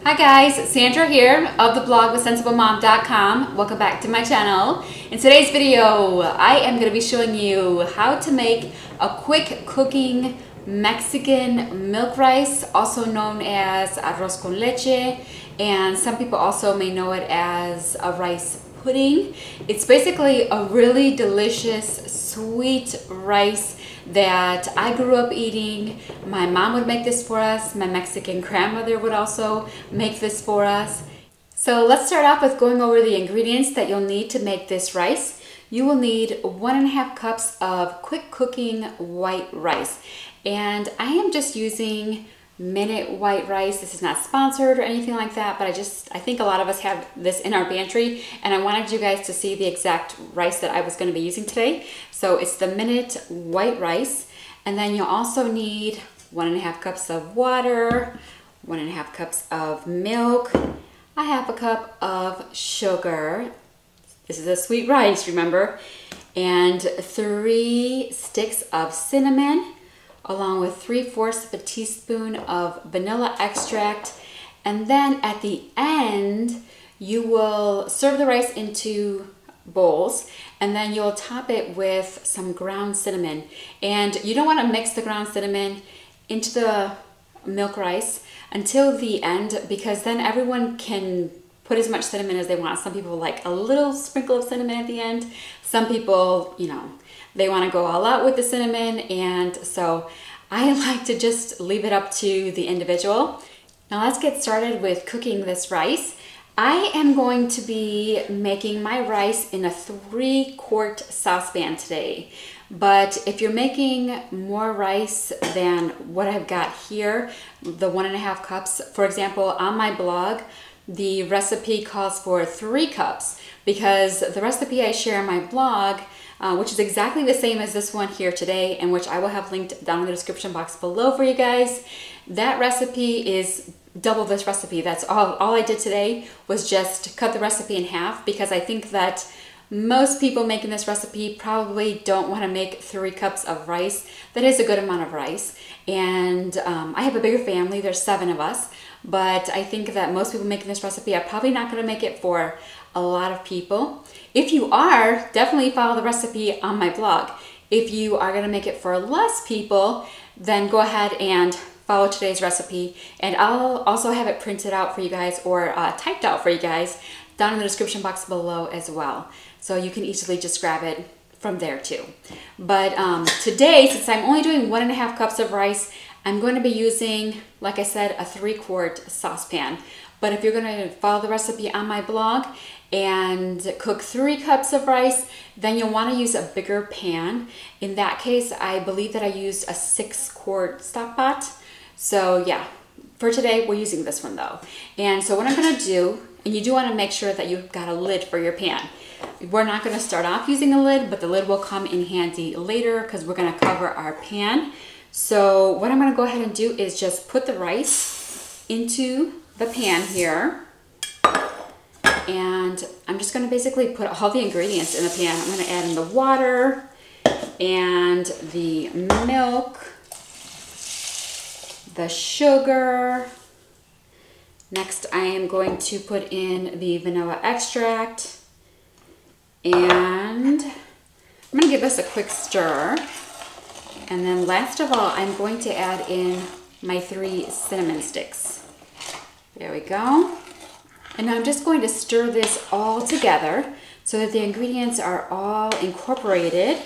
Hi guys, Sandra here of the blog with sensible-mom.com. Welcome back to my channel. In today's video, I am going to be showing you how to make a quick cooking Mexican milk rice, also known as arroz con leche, and some people also may know it as a rice pudding. It's basically a really delicious sweet rice that I grew up eating. My mom would make this for us. My Mexican grandmother would also make this for us. So let's start off with going over the ingredients that you'll need to make this rice. You will need 1.5 cups of quick cooking white rice. And I am just using minute white rice. This is not sponsored or anything like that, but I think a lot of us have this in our pantry, and I wanted you guys to see the exact rice that I was going to be using today. So it's the minute white rice, and then you'll also need 1.5 cups of water, 1.5 cups of milk, 1/2 cup of sugar. This is a sweet rice, remember, and 3 sticks of cinnamon, along with 3/4 of a teaspoon of vanilla extract. And then at the end, you will serve the rice into bowls, and then you'll top it with some ground cinnamon. And you don't want to mix the ground cinnamon into the milk rice until the end, because then everyone can put as much cinnamon as they want. Some people like a little sprinkle of cinnamon at the end. Some people, they want to go all out with the cinnamon, and so I like to just leave it up to the individual. Now let's get started with cooking this rice. I am going to be making my rice in a 3-quart saucepan today. But if you're making more rice than what I've got here, the 1.5 cups, for example, on my blog, the recipe calls for 3 cups, because the recipe I share on my blog, which is exactly the same as this one here today, and which I will have linked down in the description box below for you guys, that recipe is double this recipe. That's all I did today was just cut the recipe in half, because I think that most people making this recipe probably don't want to make 3 cups of rice. That is a good amount of rice. And I have a bigger family, there's 7 of us, but I think that most people making this recipe are probably not going to make it for a lot of people. If you are, definitely follow the recipe on my blog. If you are going to make it for less people, then go ahead and follow today's recipe, and I'll also have it printed out for you guys, or typed out for you guys down in the description box below as well. So you can easily just grab it from there too. But today, since I'm only doing 1.5 cups of rice, I'm going to be using, like I said, a 3-quart saucepan. But if you're going to follow the recipe on my blog and cook 3 cups of rice, then you'll want to use a bigger pan. In that case, I believe that I used a 6-quart stock pot. So yeah, for today, we're using this one though. And so what I'm going to do, and you do want to make sure that you've got a lid for your pan. We're not going to start off using a lid, but the lid will come in handy later because we're going to cover our pan. So what I'm going to go ahead and do is just put the rice into the pan here, and I'm just going to basically put all the ingredients in the pan. I'm going to add in the water and the milk, the sugar. Next, I am going to put in the vanilla extract, and I'm going to give this a quick stir. And then last of all, I'm going to add in my 3 cinnamon sticks. There we go. And now I'm just going to stir this all together so that the ingredients are all incorporated,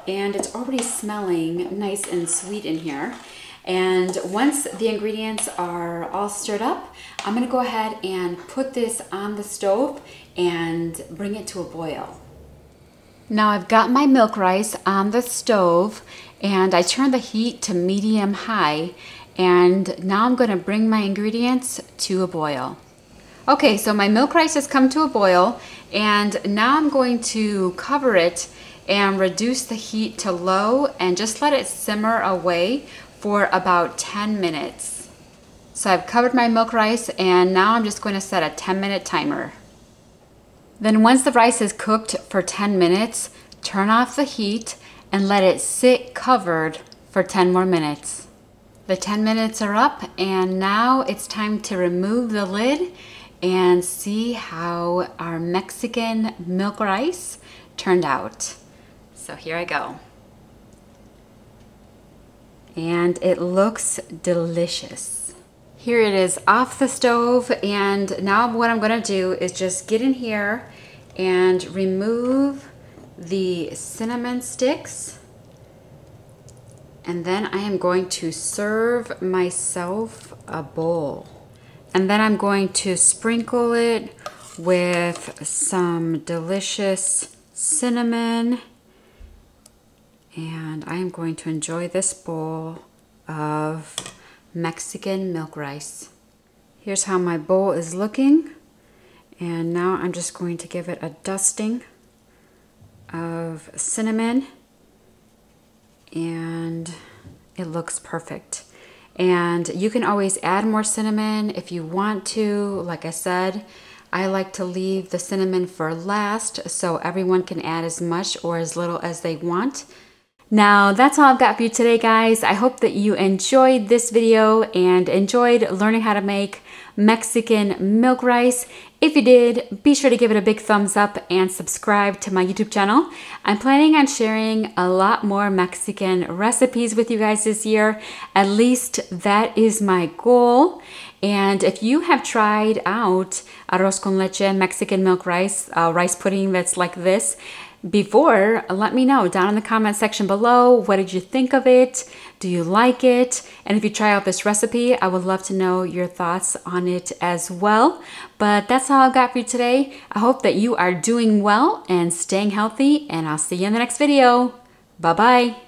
and it's already smelling nice and sweet in here. And once the ingredients are all stirred up, I'm going to go ahead and put this on the stove and bring it to a boil. Now I've got my milk rice on the stove, and I turned the heat to medium-high, and now I'm going to bring my ingredients to a boil. Okay, so my milk rice has come to a boil, and now I'm going to cover it and reduce the heat to low and just let it simmer away for about 10 minutes. So I've covered my milk rice, and now I'm just going to set a 10-minute timer. Then once the rice is cooked for 10 minutes, turn off the heat and let it sit covered for 10 more minutes. The 10 minutes are up, and now it's time to remove the lid and see how our Mexican milk rice turned out. So here I go. And it looks delicious. Here it is off the stove, and now what I'm gonna do is just get in here and remove the cinnamon sticks. And then I am going to serve myself a bowl. And then I'm going to sprinkle it with some delicious cinnamon. And I am going to enjoy this bowl of Mexican milk rice. Here's how my bowl is looking. And now I'm just going to give it a dusting of cinnamon. And it looks perfect. And you can always add more cinnamon if you want to. Like I said, I like to leave the cinnamon for last so everyone can add as much or as little as they want. Now that's all I've got for you today, guys. I hope that you enjoyed this video and enjoyed learning how to make Mexican milk rice. If you did, be sure to give it a big thumbs up and subscribe to my YouTube channel. I'm planning on sharing a lot more Mexican recipes with you guys this year. At least that is my goal. And if you have tried out Arroz con Leche Mexican milk rice, rice pudding that's like this, before, let me know down in the comment section below. What did you think of it? Do you like it? And if you try out this recipe, I would love to know your thoughts on it as well. But that's all I've got for you today. I hope that you are doing well and staying healthy, and I'll see you in the next video. Bye-bye.